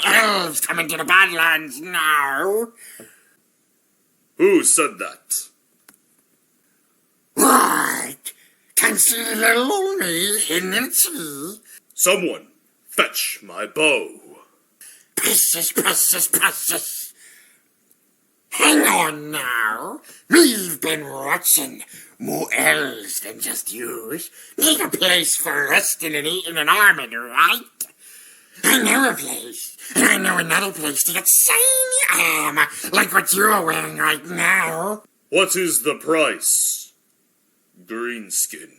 elves coming to the Badlands now. Who said that? What? Can see little old me hidden in a tree? Someone, fetch my bow. Precious, precious, precious. Hang on now. We've been watching. More elves than just yours. Need a place for resting and eating and arming, right? I know a place. And I know another place to get shiny armor, like what you're wearing right now. What is the price? Greenskin.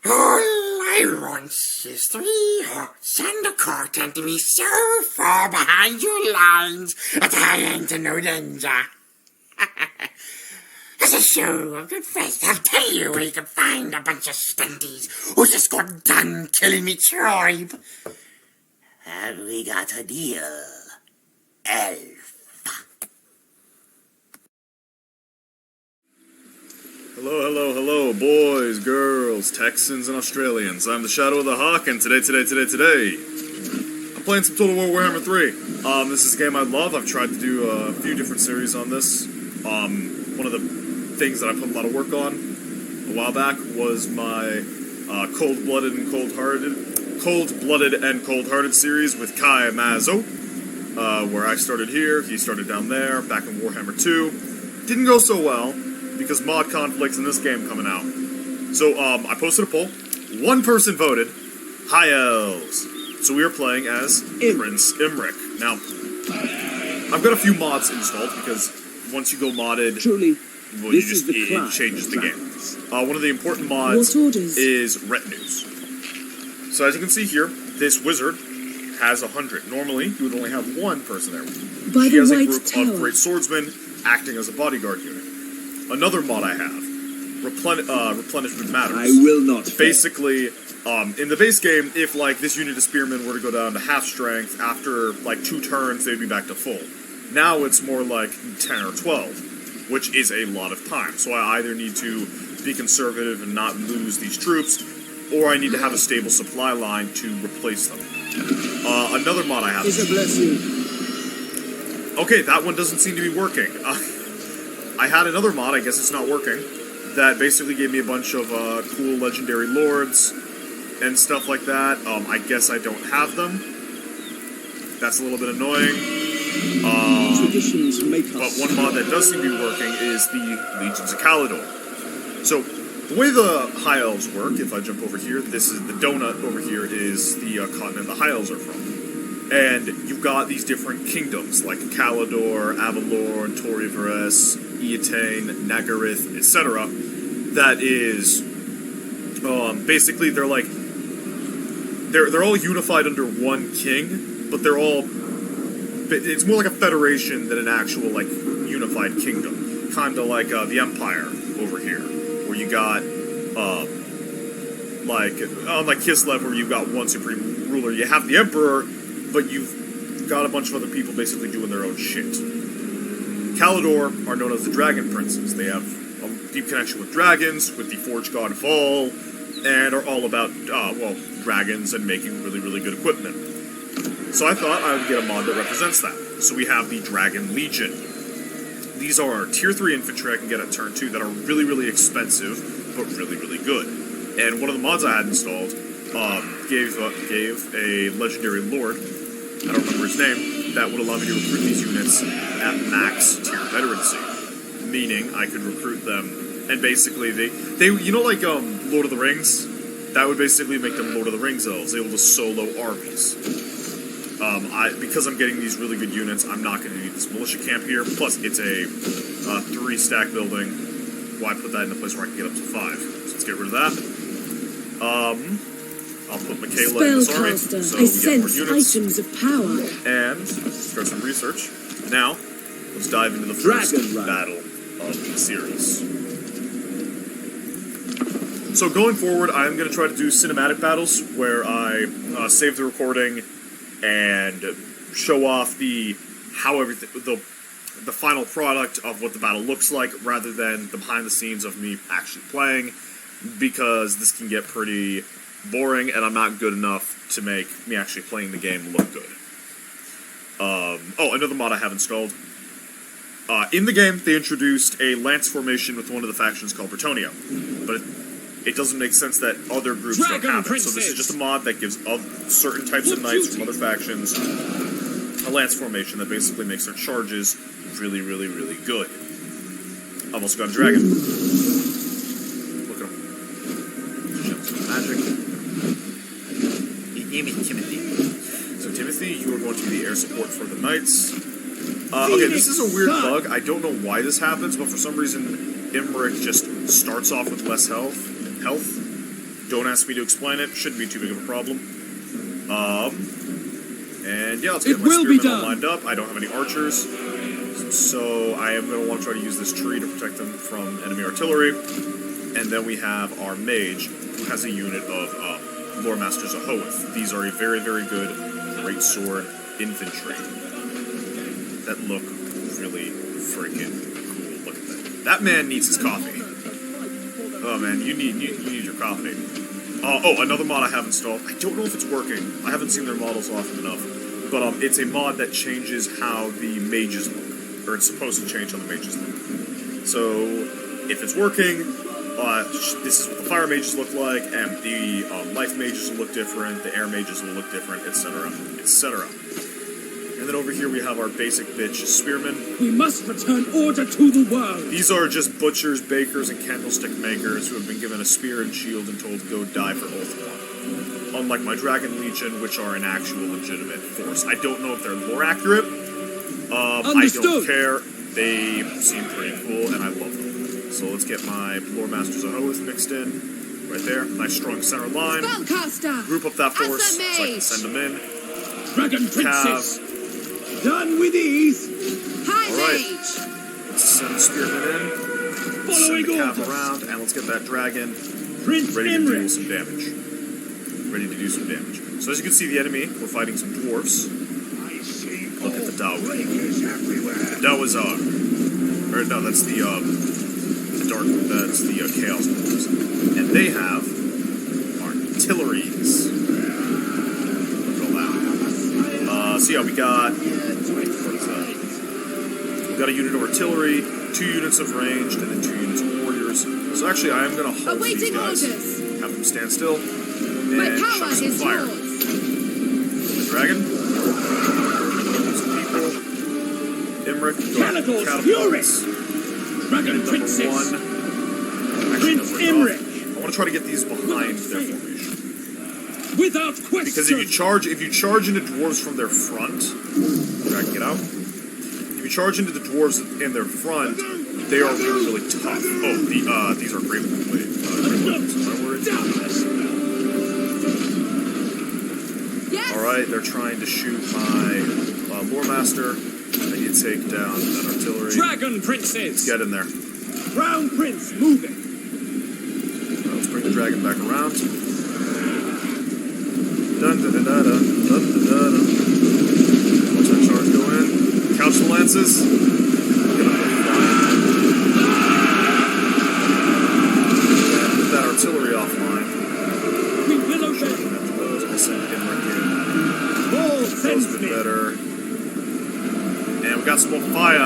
All I want is 3 hearts and a cart and to be so far behind your lines that I ain't in no danger. As a show of good faith, I'll tell you where you can find a bunch of stunties who just got done killing me tribe. Have we got a deal, elf? Hello, boys, girls, Texans, and Australians. I'm the Shadow of the Hawk, and today, I'm playing some Total War Warhammer 3. This is a game I love. I've tried to do a few different series on this. One of the things that I put a lot of work on a while back was my Cold-Blooded and Cold-Hearted series with Kai Mazzo, where I started here, he started down there, back in Warhammer 2. Didn't go so well, because mod conflicts in this game coming out. So, I posted a poll. One person voted, High Elves. So we are playing as Prince Imric. Now, I've got a few mods installed, because once you go modded, well, it changes the game. One of the important mods is retinues. So as you can see here, this wizard has 100. Normally, you would only have one person there. He has a group of great swordsmen acting as a bodyguard unit. Another mod I have, replenishment matters. I will not. Basically, in the base game, if like this unit of spearmen were to go down to half strength, after like 2 turns, they'd be back to full. Now it's more like 10 or 12, which is a lot of time. So I either need to be conservative and not lose these troops, or I need to have a stable supply line to replace them. Another mod I have. Okay, that one doesn't seem to be working. I had another mod, I guess it's not working, that basically gave me a bunch of cool legendary lords and stuff like that. I guess I don't have them. That's a little bit annoying. But one mod that does seem to be working is the Legions of Calidor. So, the way the High Elves work, if I jump over here, this is the donut over here is the continent the High Elves are from. And you've got these different kingdoms, like Calidor, Avalor, Torivares, Eataine, Nagarith, etc. That is, basically they're like, they're all unified under one king, but they're all, it's more like a federation than an actual, like, unified kingdom. Kinda like, the Empire over here, where you got, unlike Kislev, where you've got one supreme ruler, you have the Emperor, but you've got a bunch of other people basically doing their own shit. Calidor are known as the Dragon Princes. They have a deep connection with dragons, with the Forge God Vol, and are all about, dragons and making really, really good equipment. So I thought I would get a mod that represents that. So we have the Dragon Legion. These are tier 3 infantry I can get at turn 2 that are really, really expensive, but really, really good. And one of the mods I had installed gave a legendary lord, I don't remember his name, that would allow me to recruit these units at max tier veterancy. Meaning I could recruit them, and basically they you know, like Lord of the Rings? That would basically make them Lord of the Rings elves, able to solo armies. Because I'm getting these really good units, I'm not going to need this militia camp here. Plus, it's a 3-stack building. Why put that in a place where I can get up to 5? So let's get rid of that. I'll put Michaela in this army, so we get more units. Items of power. And start some research. Now, let's dive into the first battle of the series. So going forward, I'm going to try to do cinematic battles, where I save the recording and show off the final product of what the battle looks like, rather than the behind the scenes of me actually playing, because this can get pretty boring, and I'm not good enough to make me actually playing the game look good. Oh, another mod I have installed. In the game, they introduced a lance formation with one of the factions called Bretonnia, but it doesn't make sense that other groups don't have it. So this is just a mod that gives certain types of knights from other factions a lance formation that basically makes their charges really, really, really good. Almost got a dragon. Look at him. Magic. Your name is Timothy. So Timothy, you are going to be the air support for the knights. Okay, this is a weird bug. I don't know why this happens, but for some reason, Imric just starts off with less health. Don't ask me to explain it. Shouldn't be too big of a problem. And yeah, let's get my spearmen all lined up. I don't have any archers, so I am going to want to try to use this tree to protect them from enemy artillery. And then we have our mage, who has a unit of Lore Masters of Hoeth. These are a very, very good great sword infantry that look really freaking cool. Look at that. That man needs his coffee. Oh man, you need your coffee. Oh, another mod I have installed. I don't know if it's working. I haven't seen their models often enough. But it's a mod that changes how the mages look. Or it's supposed to change how the mages look. So, if it's working, this is what the fire mages look like, and the life mages will look different, the air mages will look different, etc., etc. And then over here we have our basic bitch spearmen. We must return order to the world. These are just butchers, bakers, and candlestick makers who have been given a spear and shield and told to go die for Ulthuan. Unlike my Dragon Legion, which are an actual legitimate force. I don't know if they're lore accurate. I don't care. They seem pretty cool, and I love them. So let's get my Lore Masters of Hoeth mixed in. Right there. Nice strong center line. Spellcaster. Group up that force so I can send them in. Dragon Princess. Done with ease. High Alright. mage. Let's send the spearmen in. Let's send the cav around, and let's get that dragon ready to do some damage. So as you can see, the enemy, we're fighting some dwarves. Look at the dowry. The Dow is or no, that's the chaos dwarves, and they have artilleries. Look at all that. So yeah, we got a unit of artillery, 2 units of ranged, and then 2 units of warriors. So actually, I am going to halt these guys, have them stand still, and chuck some fire. The dragon. Some people. Imric. Catapults. Dragon Princess. Prince Imric. I want to try to get these behind their formation. Without question. Because if you charge into dwarves from their front, dragon, get out. If you charge into the dwarves in their front, they are really, really tough. Oh, these are great blade. Alright, they're trying to shoot my Lore Master. I need to take down that artillery. Dragon Princess! Let's get in there. Crown Prince, moving. Let's bring the dragon back around. Dun dun dun dun dun dun dun dun. Watch that charge go in. Couch the lances. Get up there. Move that artillery offline. We will obey. I'll send Imric in. All Those sends been me. better. And we got some more fire.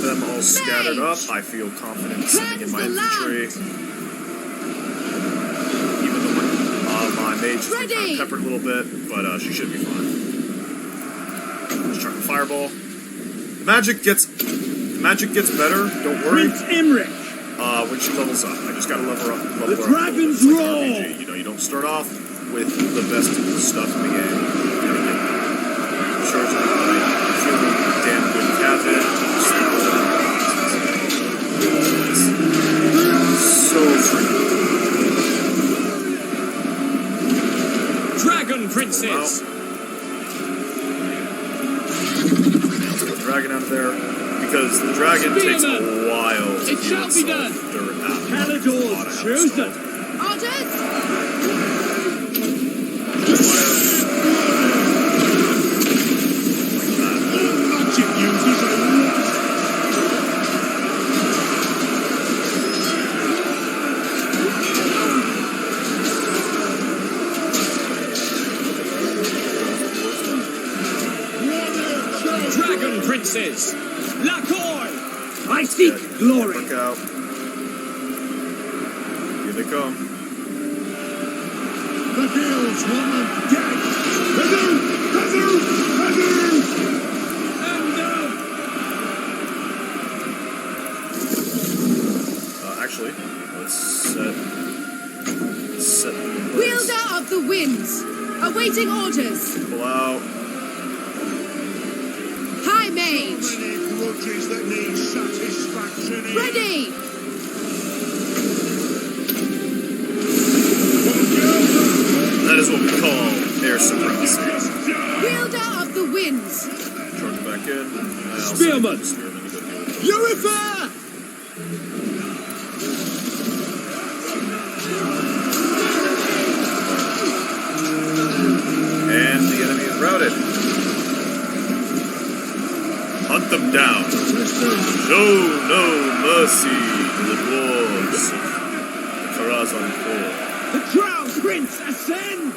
Them all scattered up. I feel confident sending in my infantry. Even though my mage has been kind of peppered a little bit, but she should be fine. Just trying to fireball. The magic gets better. Don't worry. Prince Imric. When she levels up, I just gotta level her up. The dragon's like roar. RPG. You know, you don't start off with the best stuff in the game. You gotta get charging with my feeling damn good cabinet. So freaking. Dragon Princess. Let's get the dragon out of there. Because the dragon takes a while to It shall be done. Calidor's chosen. Orders. Soldiers! Lacoy! I seek glory! Look out. Here they come. The guild's woman dead! Hadu! Actually, let's set Wielder of the winds, awaiting orders. pull out. High mage, Many grudges that need satisfaction in. ready. That is what we call air supremacy. Wielder of the winds, Charge it back in. Spearman! Spearman, you go deal with those. Eurifer! And the enemy is routed. Hunt them down. Show no mercy to the dwarves of the Karazhan Core. The Crown Prince ascends!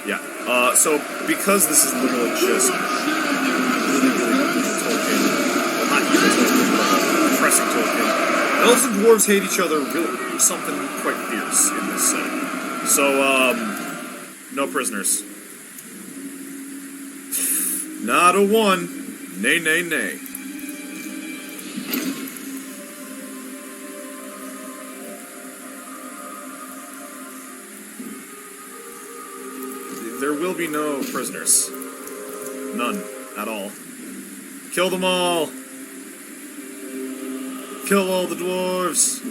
Yeah. So because this is literally just really Tolkien, well, not even Tolkien, but oppressing Tolkien, elves and dwarves hate each other really something quite fierce in this setting. So, no prisoners. Not a one. Nay, nay, nay. There will be no prisoners. None at all. Kill them all. Kill all the dwarves.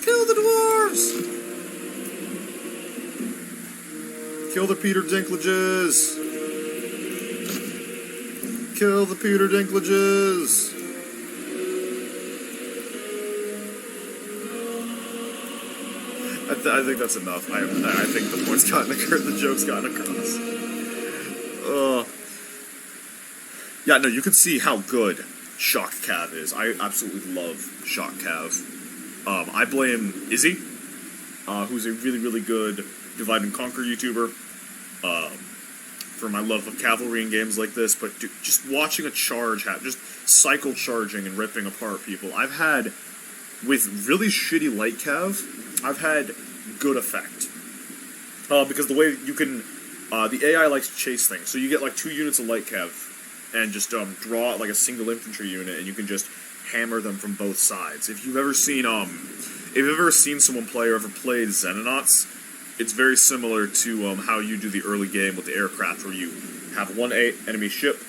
Kill the dwarves. Kill the Peter Dinklages. Kill the Peter Dinklages. I think that's enough. I think the point's gotten across. The joke's gotten across. Yeah, no, you can see how good Shocked Cav is. I absolutely love Shocked Cav. I blame Izzy, who's a really, really good Divide and Conquer YouTuber, for my love of cavalry in games like this. But dude, just watching a charge happen, just cycle charging and ripping apart people. I've had, with really shitty light cav, I've had good effect. Because the way you can, the AI likes to chase things. So you get like 2 units of light cav and just draw like a single infantry unit, and you can just hammer them from both sides. If you've ever seen someone play or ever played Xenonauts, it's very similar to how you do the early game with the aircraft, where you have one enemy ship,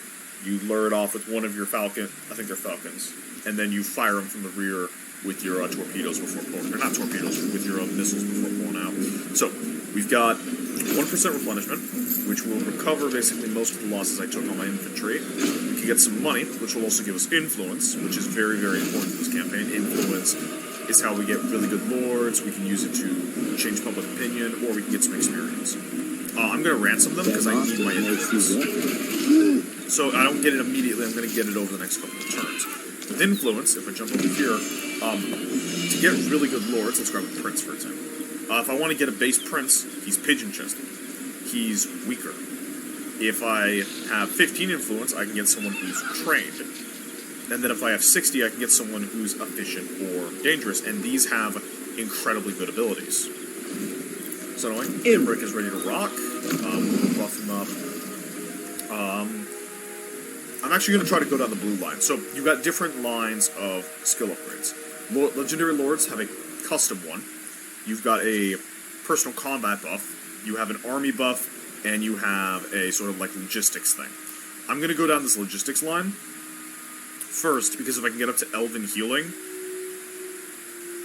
you lure it off with one of your Falcon, I think they're Falcons, and then you fire them from the rear with your torpedoes before pulling, or not torpedoes, with your missiles before pulling out. So, we've got 1% replenishment, which will recover basically most of the losses I took on my infantry. We can get some money, which will also give us influence, which is very, very important in this campaign. Influence is how we get really good lords. We can use it to change public opinion, or we can get some experience. I'm going to ransom them because I need my influence. So I don't get it immediately. I'm going to get it over the next couple of turns. With influence, if I jump over here, to get really good lords, let's grab a prince for example. If I want to get a base prince, he's pigeon-chested. He's weaker. If I have 15 influence, I can get someone who's trained. And then if I have 60, I can get someone who's efficient or dangerous. And these have incredibly good abilities. So anyway, Imric is ready to rock. We'll buff him up. I'm actually going to try to go down the blue line. So you've got different lines of skill upgrades. Legendary Lords have a custom one. You've got a personal combat buff. You have an army buff. And you have a sort of like logistics thing. I'm going to go down this logistics line first, because if I can get up to Elven Healing,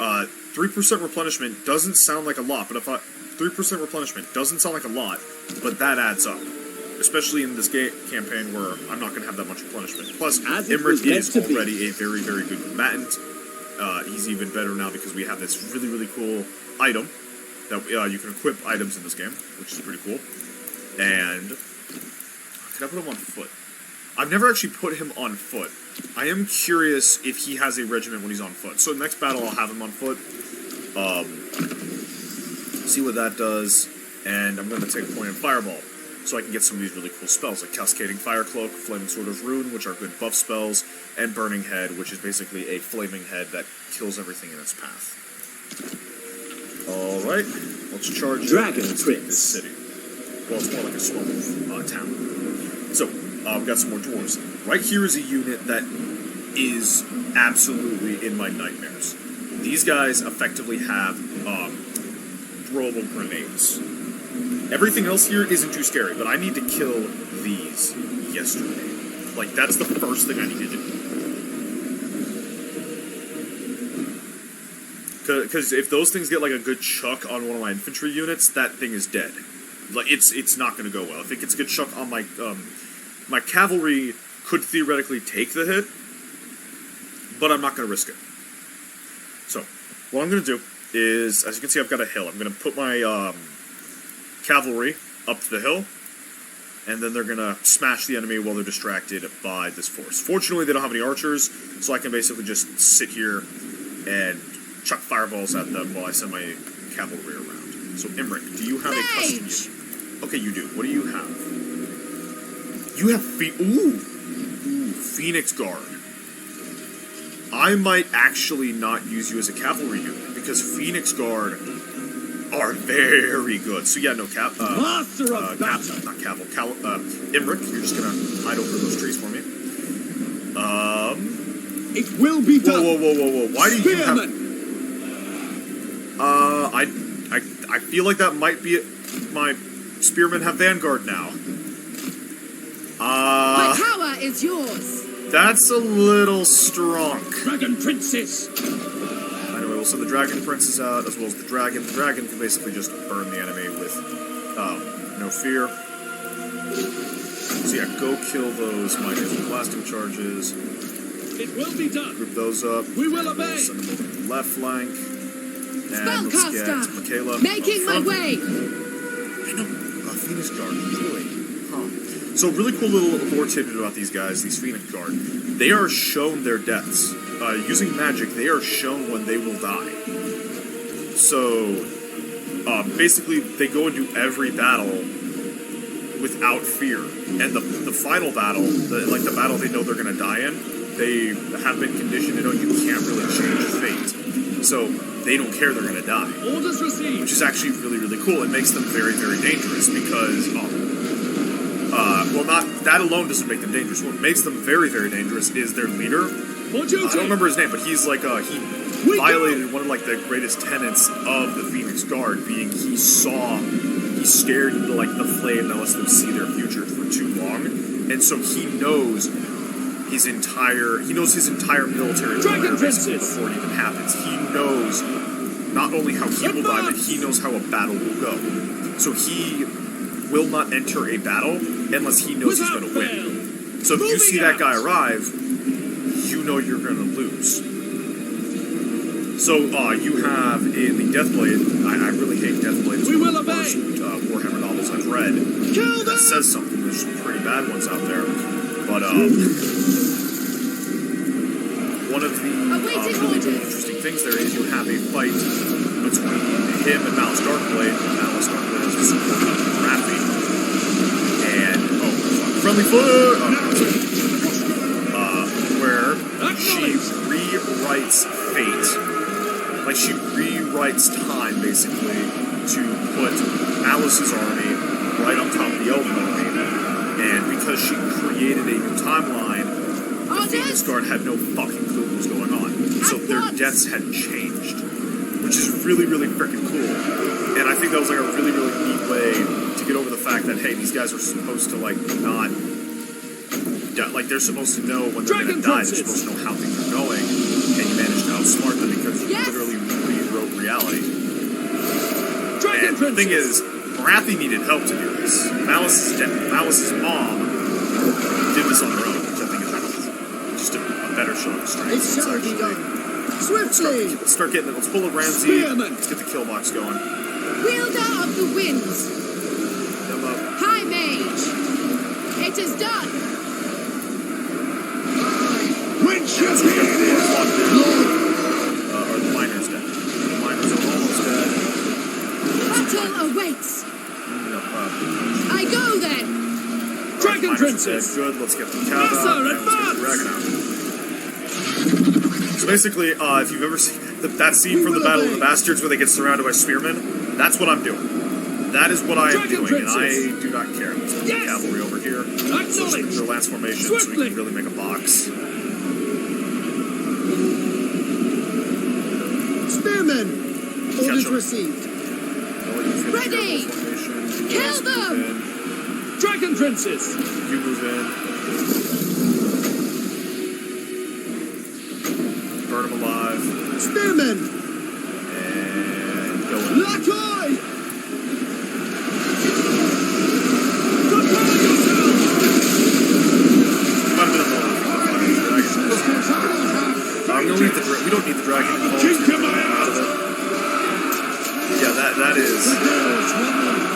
3% replenishment doesn't sound like a lot, but 3% replenishment doesn't sound like a lot, but that adds up. Especially in this campaign where I'm not going to have that much replenishment. Plus, Imric is already a very, very good combatant. He's even better now because we have this really, really cool item that you can equip items in this game, which is pretty cool. And can I put him on foot? I've never actually put him on foot. I am curious if he has a regiment when he's on foot. So next battle I'll have him on foot. See what that does. And I'm going to take a point in Fireball. so I can get some of these really cool spells, like Cascading Fire Cloak, Flaming Sword of Ruin, which are good buff spells, and Burning Head, which is basically a flaming head that kills everything in its path. Alright, let's charge Dragon this city. Well, it's more like a small town. So, we've got some more dwarves. Right here is a unit that is absolutely in my nightmares. These guys effectively have throwable grenades. Everything else here isn't too scary, but I need to kill these yesterday. Like, that's the first thing I need to do. Because if those things get like a good chuck on one of my infantry units, that thing is dead. Like, it's not going to go well. If it gets a good chuck on my my cavalry, could theoretically take the hit, but I'm not going to risk it. So, what I'm going to do is, as you can see, I've got a hill. I'm going to put my cavalry up to the hill, and then they're going to smash the enemy while they're distracted by this force. Fortunately, they don't have any archers, so I can basically just sit here and chuck fireballs at them while I send my cavalry around. So, Imric, do you have a custom unit? Okay, you do. What do you have? You have Phoenix Guard. I might actually not use you as a cavalry unit, because Phoenix Guard are very good. So yeah, no, Master of battle. Imric, you're just gonna hide over those trees for me. It will be done. Whoa. Why do you have... Spearman. I feel like that might be it. My spearmen have Vanguard now. My tower is yours. That's a little strong. Dragon Princess. Anyway, we'll send the Dragon Princess out, as well as the Dragon. The Dragon can basically just burn the enemy with no fear. So yeah, go kill those miners and blasting charges. It will be done. Group those up. We will obey. Send them over to the left flank. And let's get Spellcaster, Michaela making my up front. way. I know. Phoenix Guard, really. Huh. So, really cool little lore tidbit about these guys, these Phoenix Guard. They are shown their deaths. Using magic, they are shown when they will die. So, basically, they go into every battle without fear. And the final battle, the battle they know they're going to die in, they have been conditioned to know you can't really change fate. So, they don't care they're going to die. Orders received. Which is actually really, really cool. It makes them very, very dangerous because, well, not that alone doesn't make them dangerous. What makes them very, very dangerous is their leader. I don't remember his name, but he's like, he violated one of like the greatest tenets of the Phoenix Guard, being he stared into like the flame that lets them see their future for too long, and so he knows his entire military plan before it even happens. He knows not only how he will die, but he knows how a battle will go. So he will not enter a battle unless he knows he's going to win. So if you see that guy arrive, you know you're going to lose. So you have in the Deathblade, I really hate Deathblade. It's one of the worst Warhammer novels I've read. That says something. There's some pretty bad ones out there. But one of the really interesting things there is you have a fight between him and Malice Darkblade. Malice Darkblade is a support of Raffi. And, friendly foot! Where she rewrites fate. Like, she rewrites time, basically, to put Malice's army right on top of the Elven army. And because she created a new timeline, the Phoenix Guard had no fucking clue what was going on. So their deaths had changed. Which is really, really freaking cool. And I think that was like a really, really neat way to get over the fact that, hey, these guys are supposed to like not... Like, they're supposed to know when they're going to die. They're supposed to know how things are going. And you managed to outsmart them because you literally rewrote reality. And the thing is, Marathi needed help to do this. Malice's mom did this on her own, which I think is just a better show of strength. It shall be done. Swiftly! Let's pull a Ramsey. Let's get the kill box going. Wielder of the winds. High mage. It is done. When shall we Are the miners dead? The miners are almost dead. Battle awaits. No problem. I go then. Princess. Good, let's get the cat out, Lesser and let's get the dragon out. So basically, if you've ever seen that scene from the Battle of the Bastards where they get surrounded by spearmen, that's what I'm doing. That is what I am doing, and I do not care. Let's put the cavalry over here. Switch their lance formation so we can really make a box. Spearmen! Orders received. Ready! Kill them! Dragon Princess. You move in. Burn them alive. Spearmen! And go in. Lackey! I'm gonna leave the we don't need the dragon involved. Out of it. Yeah, that is.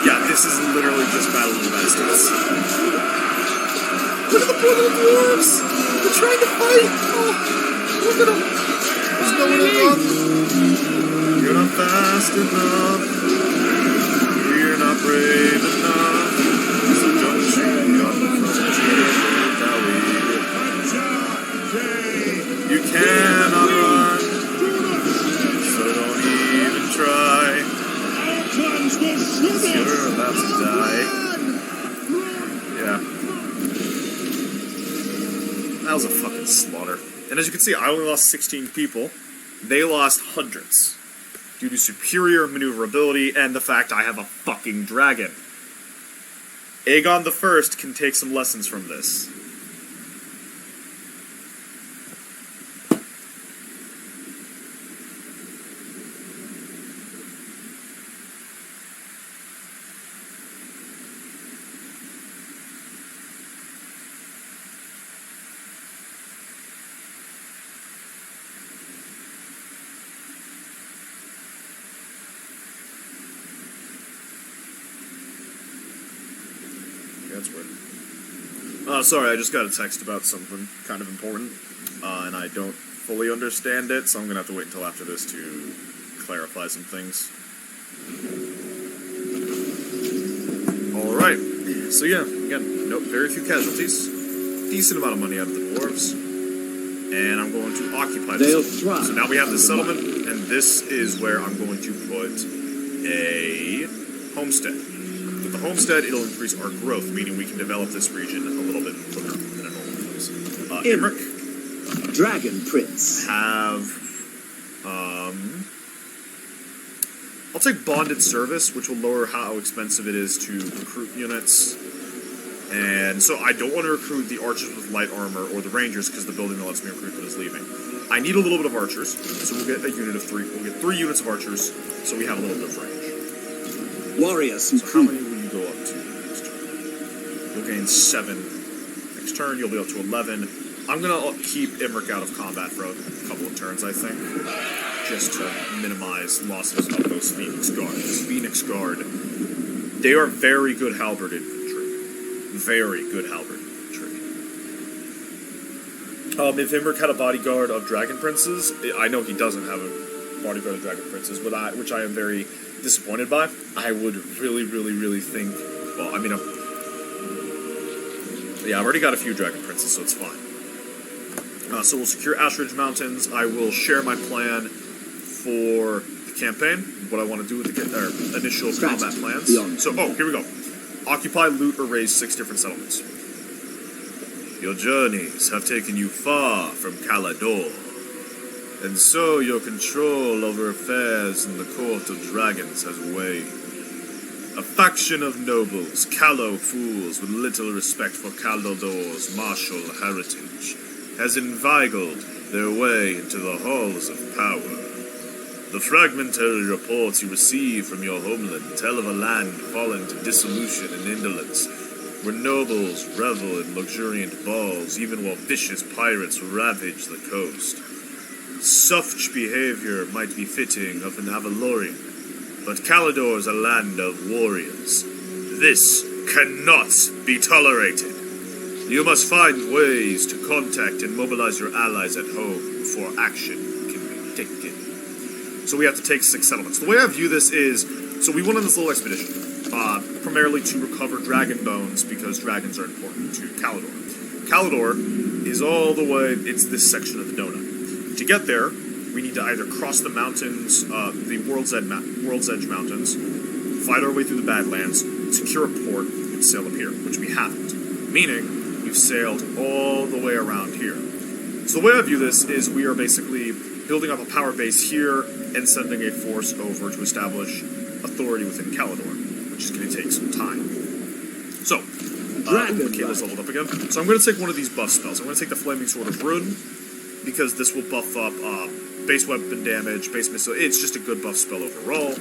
Yeah, this is literally just Battle of the Bastards. Look at the poor little dwarves! They're trying to fight! Oh, look at them! There's no one to run. You're not fast enough. You're not brave enough. So don't you come from You cannot run, so don't even try. You're about to die. Yeah. That was a fucking slaughter. And as you can see, I only lost 16 people. They lost hundreds. Due to superior maneuverability and the fact I have a fucking dragon. Aegon the First can take some lessons from this. That's weird. Sorry, I just got a text about something kind of important, and I don't fully understand it, so I'm gonna have to wait until after this to clarify some things. Alright, so yeah, again, nope, very few casualties, decent amount of money out of the dwarves, and I'm going to occupy this. So now we have the settlement, and this is where I'm going to put a homestead. With the homestead, it'll increase our growth, meaning we can develop this region a little bit quicker than a normal place. Imric. Dragon Prince. I'll take bonded service, which will lower how expensive it is to recruit units. And so I don't want to recruit the archers with light armor or the rangers because the building that lets me recruit them is leaving. I need a little bit of archers, so we'll get a unit of 3. We'll get 3 units of archers, so we have a little bit of range. Warrior So how many will you go up to next turn? You'll gain 7 next turn. You'll be up to 11. I'm gonna keep Imric out of combat for a couple of turns, I think, just to minimize losses of those Phoenix Guards. Phoenix Guard, they are very good halberd infantry. Very good halberd infantry. If Imric had a bodyguard of Dragon Princes, I know he doesn't have a bodyguard of Dragon Princes, but which I am very disappointed by. I would really think. Well, I mean, yeah, I've already got a few Dragon Princes, so it's fine. So we'll secure Ashridge Mountains. I will share my plan for the campaign, what I want to do with the initial combat plans. So, here we go. Occupy, loot, or raise 6 different settlements. Your journeys have taken you far from Calador, and so your control over affairs in the court of dragons has waned. A faction of nobles, callow fools with little respect for Caldor's martial heritage, has inveigled their way into the halls of power. The fragmentary reports you receive from your homeland tell of a land fallen to dissolution and indolence, where nobles revel in luxuriant balls even while vicious pirates ravage the coast. Such behavior might be fitting of an Avalorian, but Calador is a land of warriors. This cannot be tolerated. You must find ways to contact and mobilize your allies at home before action can be taken. So we have to take 6 settlements. The way I view this is, so we went on this little expedition. primarily to recover dragon bones because dragons are important to Calidor. Calidor is all the way, it's this section of the donut. To get there, we need to either cross the mountains, the World's Edge Mountains, fight our way through the Badlands, secure a port, and sail up here, which we haven't. Meaning, we've sailed all the way around here. So the way I view this is we are basically building up a power base here and sending a force over to establish authority within Calidor, which is going to take some time. So, Michaela's leveled up again. So I'm going to take one of these buff spells. I'm going to take the Flaming Sword of Ruin, because this will buff up base weapon damage, base missile. It's just a good buff spell overall.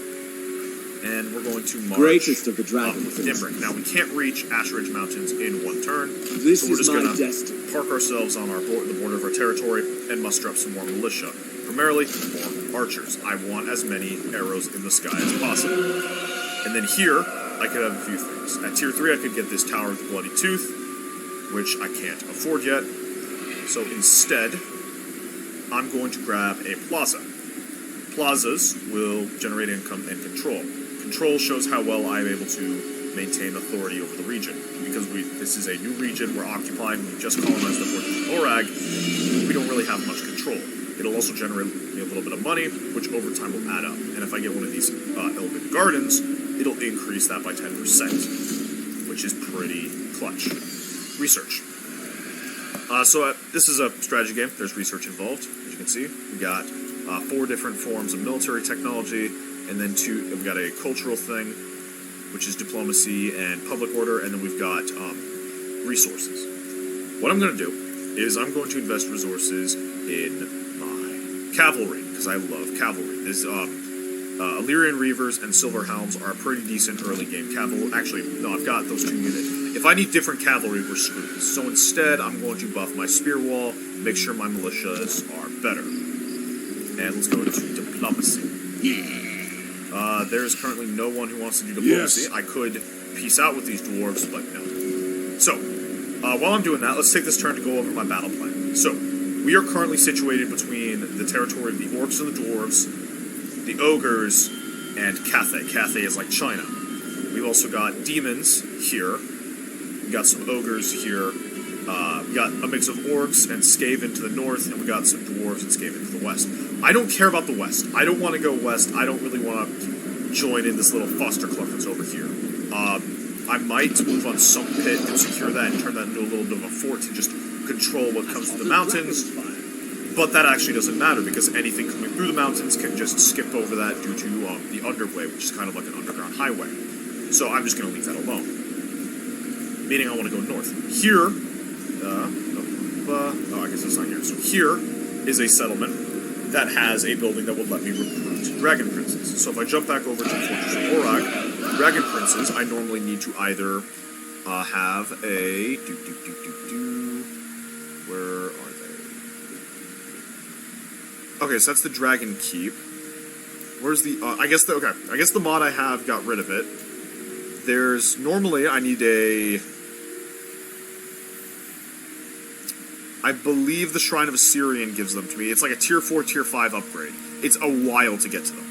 And we're going to march Greatest of the dragon with Imbric. Now, we can't reach Ash Ridge Mountains in one turn, This so we're is just my going to destiny. park ourselves on the border of our territory and muster up some more militia. Primarily, more archers. I want as many arrows in the sky as possible. And then here, I could have a few things. At tier 3, I could get this Tower of the Bloody Tooth, which I can't afford yet. So instead, I'm going to grab a plaza. Plazas will generate income and control. Control shows how well I'm able to maintain authority over the region. Because this is a new region we're occupying, we just colonized the Fortress of Orag, we don't really have much control. It'll also generate me a little bit of money, which over time will add up. And if I get one of these Elven Gardens, it'll increase that by 10%, which is pretty clutch. Research. This is a strategy game. There's research involved, as you can see. We got 4 different forms of military technology, and then we got a cultural thing, which is diplomacy and public order, and then we've got resources. What I'm going to do is I'm going to invest resources in my cavalry, because I love cavalry. This Illyrian Reavers and Silver Helms are a pretty decent early game cavalry. Actually, no, I've got those 2 units. If I need different cavalry, we're screwed. So instead, I'm going to buff my spear wall, make sure my militias are better. And let's go into diplomacy. There's currently no one who wants to do diplomacy. Yes. I could peace out with these dwarves, but no. So, while I'm doing that, let's take this turn to go over my battle plan. So, we are currently situated between the territory of the orcs and the dwarves, the ogres, and Cathay. Cathay is like China. We've also got demons here. We got some ogres here. We got a mix of orcs and Skaven to the north, and we got some dwarves and Skaven to the west. I don't care about the west. I don't want to go west. I don't really want to join in this little foster club that's over here. I might move on some pit and secure that and turn that into a little bit of a fort to just control what comes through the mountains. But that actually doesn't matter, because anything coming through the mountains can just skip over that due to the underway, which is kind of like an underground highway. So I'm just going to leave that alone. Meaning I want to go north. Here, I guess it's not here. So here is a settlement that has a building that will let me recruit dragon princes. So if I jump back over to the Fortress of Orag, dragon princes, I normally need to either have a... Where are they? Okay, so that's the Dragon Keep. Where's the... I guess the mod I have got rid of it. There's... Normally, I need a... I believe the Shrine of Assyrian gives them to me. It's like a tier 4, tier 5 upgrade. It's a while to get to them.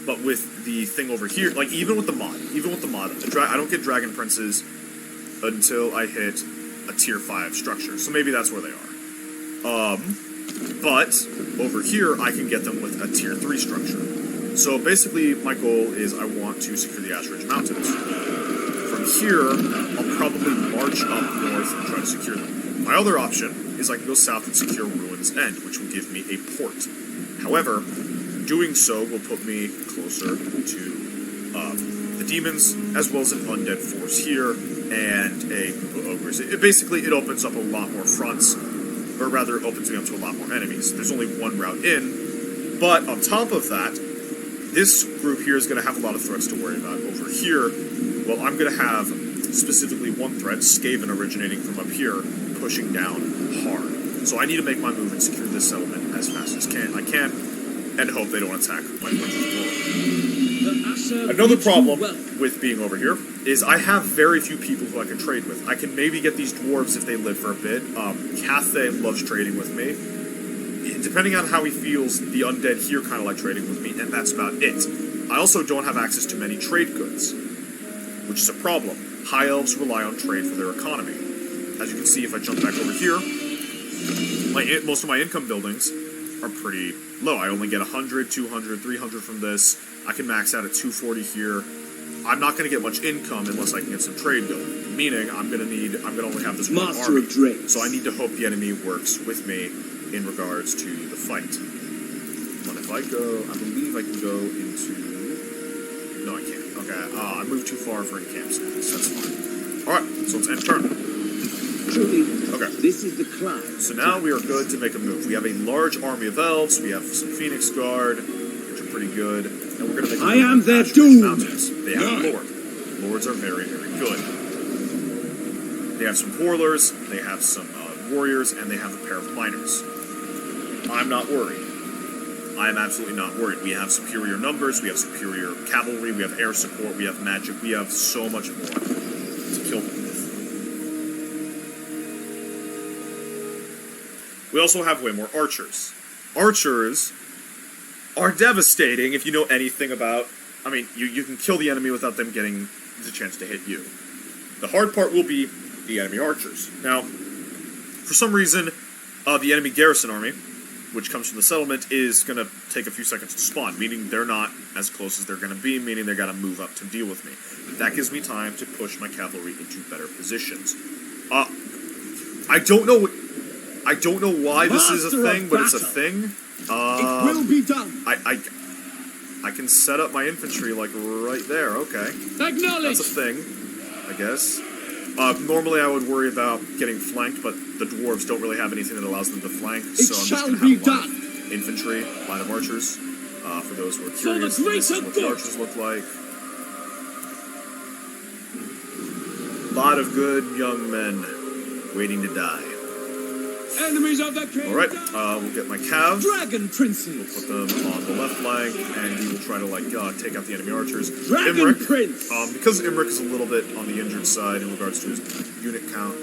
But with the thing over here, like even with the mod, I don't get Dragon Princes until I hit a tier 5 structure. So maybe that's where they are. But over here, I can get them with a tier 3 structure. So basically, my goal is I want to secure the Ash Ridge Mountains. From here, I'll probably march up north and try to secure them. My other option is I can go south and secure Ruin's End, which will give me a port. However, doing so will put me closer to the demons, as well as an undead force here, and a group of ogres. It opens up a lot more fronts, or rather, it opens me up to a lot more enemies. There's only one route in, but on top of that, this group here is going to have a lot of threats to worry about. Over here, well, I'm going to have specifically one threat, Skaven, originating from up here, pushing down hard. So I need to make my move and secure this settlement as fast as I can, and hope they don't attack my fortress. Another problem with being over here is I have very few people who I can trade with. I can maybe get these dwarves if they live for a bit. Cathay loves trading with me. Depending on how he feels, the undead here kind of like trading with me, and that's about it. I also don't have access to many trade goods, which is a problem. High elves rely on trade for their economy. As you can see, if I jump back over here, most of my income buildings are pretty low. I only get 100, 200, 300 from this. I can max out at 240 here. I'm not going to get much income unless I can get some trade going. Meaning, I'm going to only have this one Master army. of Drakes. So I need to hope the enemy works with me in regards to the fight. But if I go, I believe I can go into... No, I can't. Okay, I moved too far for in-camp space. That's fine. Alright, so let's end turn. Truly, Okay. this is the climb. So now we are good to make a move. We have a large army of elves. We have some Phoenix Guard, which are pretty good. And we're going to make a I move am with their Ashbury doom. Mountains. They have a lord. Lords are very, very good. They have some Horlers, they have some warriors, and they have a pair of miners. I'm not worried. I am absolutely not worried. We have superior numbers, we have superior cavalry, we have air support, we have magic, we have so much more to kill them with. We also have way more archers. Archers are devastating if you know anything about... I mean, you can kill the enemy without them getting the chance to hit you. The hard part will be the enemy archers. Now, for some reason, the enemy garrison army, which comes from the settlement, is going to take a few seconds to spawn, meaning they're not as close as they're going to be, meaning they're going to move up to deal with me. That gives me time to push my cavalry into better positions. I don't know why this is a thing, but it's a thing. It will be done. I can set up my infantry, like, right there, okay. Acknowledge. That's a thing, I guess. Normally I would worry about getting flanked, but the dwarves don't really have anything that allows them to flank, so I'm just going to have a line of infantry, line of archers. For those who are curious, this is what the archers look like. A lot of good young men waiting to die. Enemies of the king. Alright, we'll get my cav. Dragon princes. Put them on the left flank, and we will try to, take out the enemy archers. Dragon Imric, Prince. because Imric is a little bit on the injured side in regards to his unit count,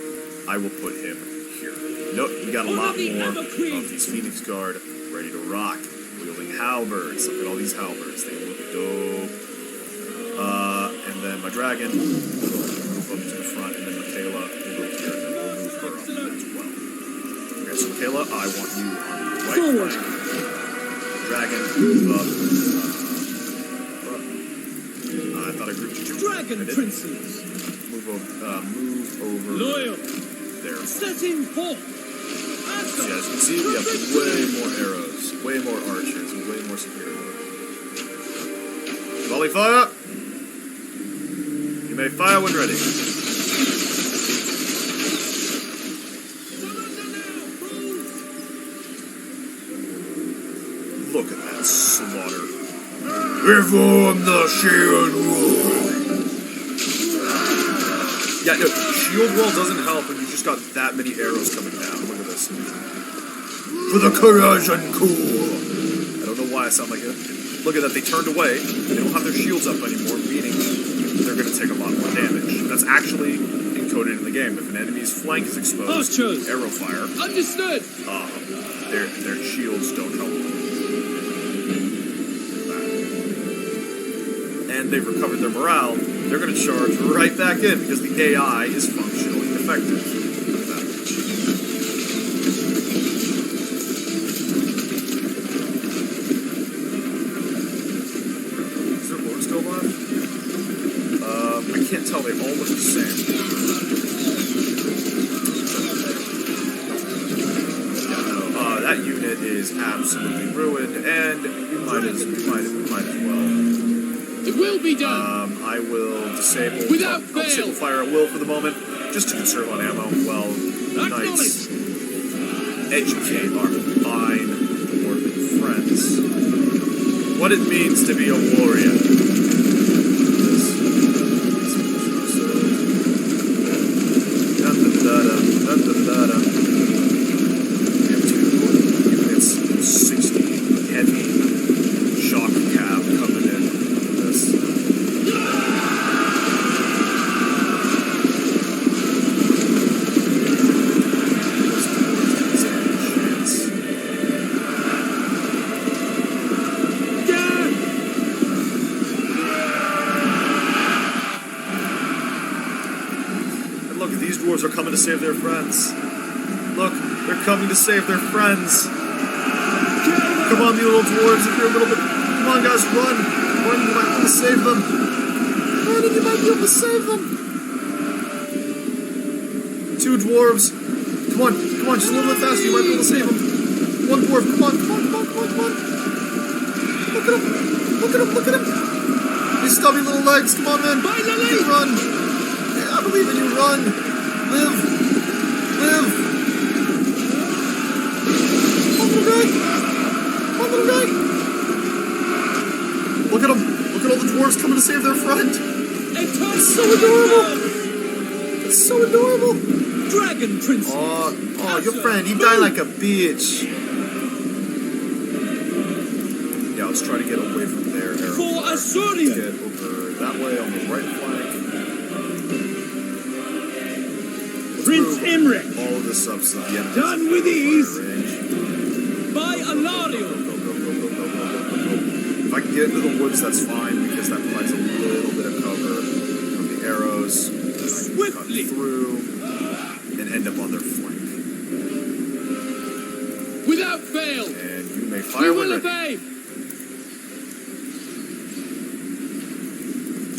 I will put him here. Note, we got a lot more of these Phoenix Guard ready to rock, wielding halberds. Look at all these halberds, they look dope. And then my dragon will move up to the front, and then Michaela will go here, and then we'll move her up as well. Okay, so Michaela, I want you on the right flank. Dragon, move up. I thought I grouped you two. Dragon princes. Move over. Loyal. There. Setting forth. So as you can see, we have way more arrows, way more archers, and way more superior. Volley fire! You may fire when ready. Look at that slaughter. Reform the shield wall. Yeah, no, shield wall doesn't help when you just got that many arrows coming down. Look at this. For the courage and cool. I don't know why I sound like it. Look at that, they turned away. They don't have their shields up anymore, meaning they're going to take a lot more damage. That's actually encoded in the game. If an enemy's flank is exposed to Archers. arrow fire, Understood. their shields don't help them. And they've recovered their morale, they're going to charge right back in because the AI is functionally effective. Look at that. Is their lord still alive? I can't tell, they all look the same. Yeah, no, that unit is absolutely ruined, and we might as well. It will be done. I will disable, Without I'll disable fire at will for the moment, just to conserve on ammo. Well, knights educate our fine dwarven friends what it means to be a warrior. We have 2 units, 60 heavy shock cav coming in. This. coming to save their friends. Look, they're coming to save their friends. Come on, you little dwarves, if you're a little bit... Come on, guys, run! Run, you might be able to save them. Run, and you might be able to save them. 2 dwarves. Come on, just a little bit faster, you might be able to save them. 1 dwarf, come on. Look at him. These stubby little legs, come on, man. You run. Yeah, I believe in you, run. Live. One little guy. Look at him. Look at all the dwarves coming to save their friend. It's so adorable. Dragon Princess. Oh, your friend, he died like a bitch. Yeah, let's try to get away from there. For Asuria. Get over that way on the right flank. Prince Imric. All of this up so the enemies Done with these. range. By Alario. Go. If I can get into the woods, that's fine, because that provides a little bit of cover from the arrows. Swiftly. Cut through and end up on their flank. Without fail. And you may We fire will when ready. obey.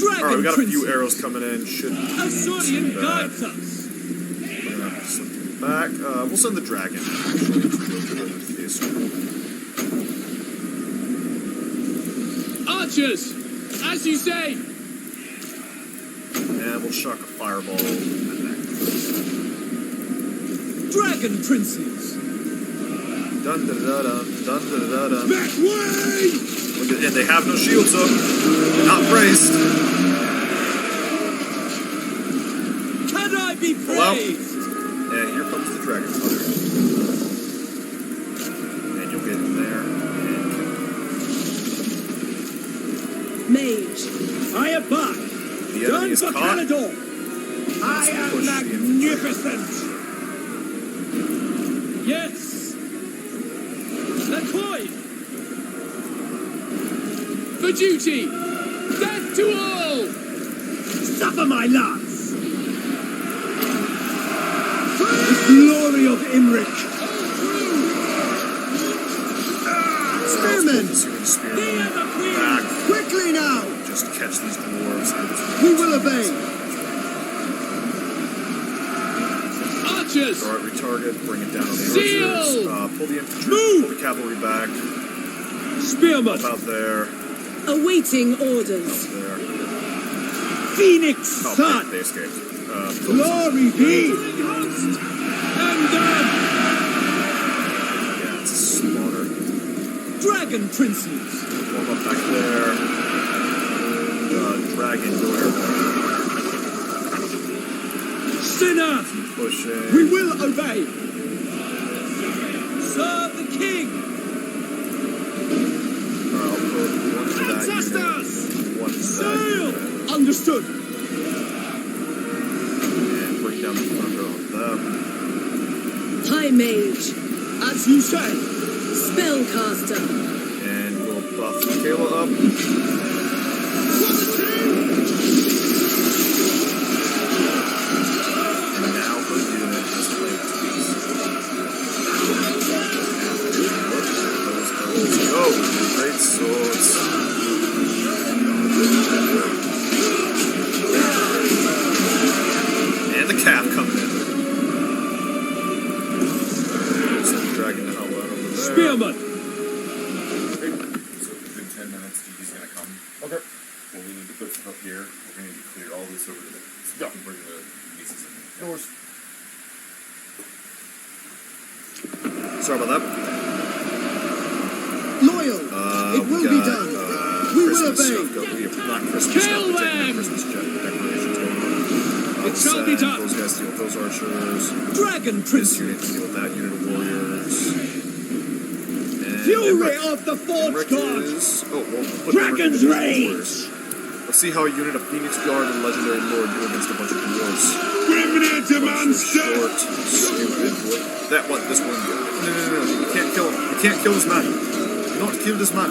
Alright, Dragon we got a few Princess. arrows coming in. Shouldn't be Asurian too bad. guides us. We're gonna have to slip them back. We'll send the dragon, actually, to go to this one. Archers, as you say. And we'll chuck a fireball. Dragon Princes. Dun da da dun, dun da da dun. Back way! And they have no shields up. They're not braced. Can I be Hello? praised? And here comes the dragon hunter. And you'll get in there. Mage. I abide. The enemy is Done for caught. Canador. I am push the magnificent. Yes. The coin. For duty. Death to all. Suffer my lance. The glory of Imric. Spearmen! Back. Quickly now. Just catch these dwarves. We will obey. Archers. Alright, retarget, bring it down on the Seal! archers. Pull the infantry, Move! pull the cavalry back. Spearmen. Up out there. Awaiting Up orders. there. Phoenix Oh, Sun. they escaped. Glory be. And done. Yeah, it's a slaughter. Dragon Princes. Form up back there. Dragon, go airborne. Sinner. Pushing. We will obey. Serve the King. I'll put one to that Ancestors. unit, one to that Sail. unit, Understood. and bring down the thunder on them. High Mage. As you say. Spellcaster. And we'll buff Michaela up. And now her unit is linked to these. Let's go! Great swords. And the calf coming in. Send the dragon to hell out over there. Spearmen. So within 10 minutes, Gigi's gonna come. Okay. Well, we need to put stuff up here. We're gonna need to clear all this over to there. So we can bring the pieces in. Doors. Sorry about that. Loyal. It will be done. We will Christmas obey. stuff we have not Christmas Kill stuff, but taking them. the Christmas decorations going on. It shall be done. Those guys deal with those archers. Dragon This Princes. unit deal with that unit of warriors. And Fury Emmerich. of the Forge Emmerich God. is... Oh, well, put Dragon's Emmerich in Rage. warriors. Let's see how a unit of Phoenix Guard and Legendary Lord do against a bunch of dwarves. Grimnir Bunch of short, stupid dwarf. That one, this one. No. You can't kill him. You can't kill this man. You don't kill this man.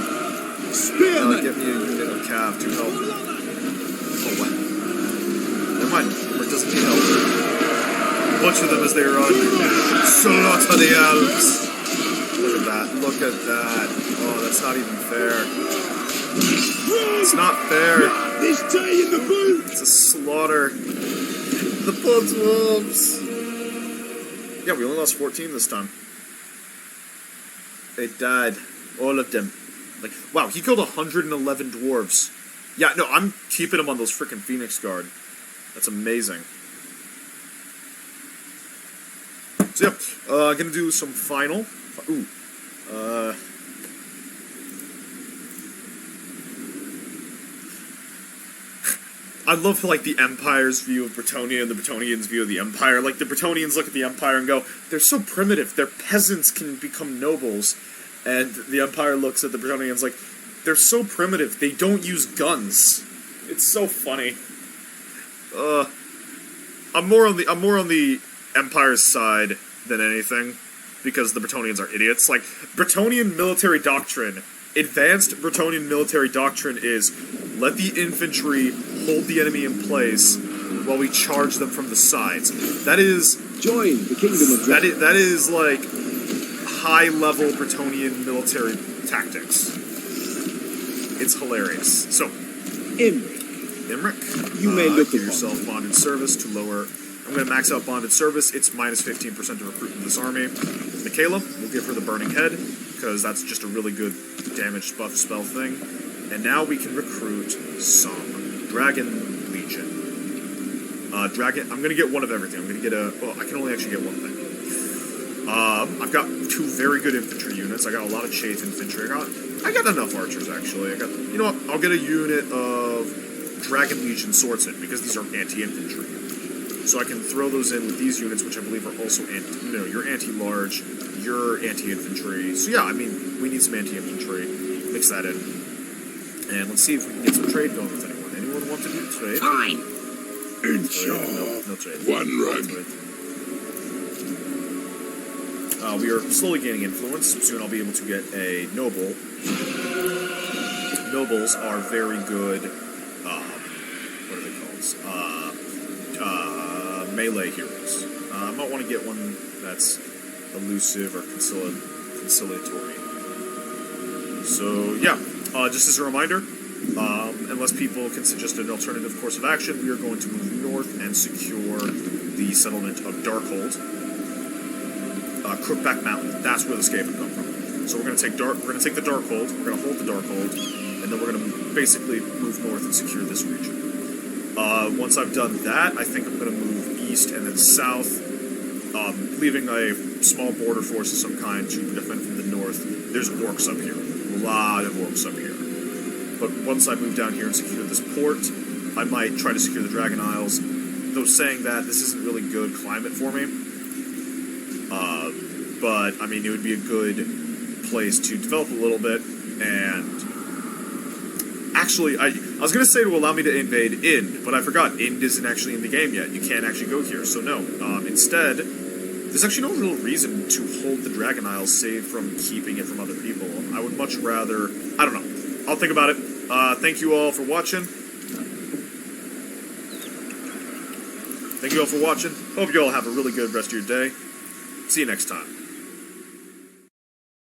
Spearmen. Get me a unit of cav to help. Oh, what? Never mind. Emmerich doesn't need help. butcher them as they run. Slaughter the elves. Look at that. Look at that. Oh, that's not even fair. It's not fair. This day in the boot! It's a slaughter. The blood's wolves. Yeah, we only lost 14 this time. They died. All of them. Like, wow, he killed 111 dwarves. Yeah, no, I'm keeping him on those frickin' Phoenix Guard. That's amazing. So yeah, gonna do some final. Ooh. I love, like, the Empire's view of Bretonnia and the Bretonians' view of the Empire. Like, the Bretonians look at the Empire and go, they're so primitive, their peasants can become nobles. And the Empire looks at the Bretonians like, they're so primitive, they don't use guns. It's so funny. I'm more on the Empire's side than anything, because the Bretonians are idiots. Like, Bretonian military doctrine, advanced Bretonian military doctrine is, let the infantry hold the enemy in place while we charge them from the sides. That is... Join the Kingdom of Dragons. That is like, high-level Bretonian military tactics. It's hilarious. So, Imric, you may look give upon yourself bonded service to lower... I'm going to max out bonded service. It's minus 15% to recruit in this army. Michaela, we'll give her the Burning Head, because that's just a really good damage buff spell thing. And now we can recruit some Dragon Legion. I'm going to get one of everything. I'm going to get well, I can only actually get one thing. I've got 2 very good infantry units. I got a lot of Chafe infantry. I got enough archers, actually. You know what? I'll get a unit of Dragon Legion swordsmen, because these are anti-infantry. So I can throw those in with these units, which I believe are also you're anti-large, you're anti-infantry. So yeah, I mean, we need some anti-infantry. Mix that in. And let's see if we can get some trade going with anyone. Anyone want to do trade? Fine. No trade. One run. We are slowly gaining influence. Soon I'll be able to get a noble. Nobles are very good, what are they called? Melee heroes. I might want to get one that's elusive or conciliatory. So, yeah, just as a reminder, unless people can suggest an alternative course of action, we are going to move north and secure the settlement of Darkhold. Crookback Mountain. That's where the Skaven come from. So we're going to take the Darkhold. We're going to hold the Darkhold, and then we're going to basically move north and secure this region. Once I've done that, I think I'm going to move east and then south, leaving a small border force of some kind to defend from the north. There's orcs up here. A lot of orcs up here. But once I move down here and secure this port, I might try to secure the Dragon Isles. Though saying that, this isn't really good climate for me. But, I mean, it would be a good place to develop a little bit, and... Actually, I was going to say to allow me to invade Ind, but I forgot, Ind isn't actually in the game yet. You can't actually go here, so no. Instead, there's actually no real reason to hold the Dragon Isles, save from keeping it from other people. I would much rather... I don't know. I'll think about it. Thank you all for watching. Hope you all have a really good rest of your day. See you next time.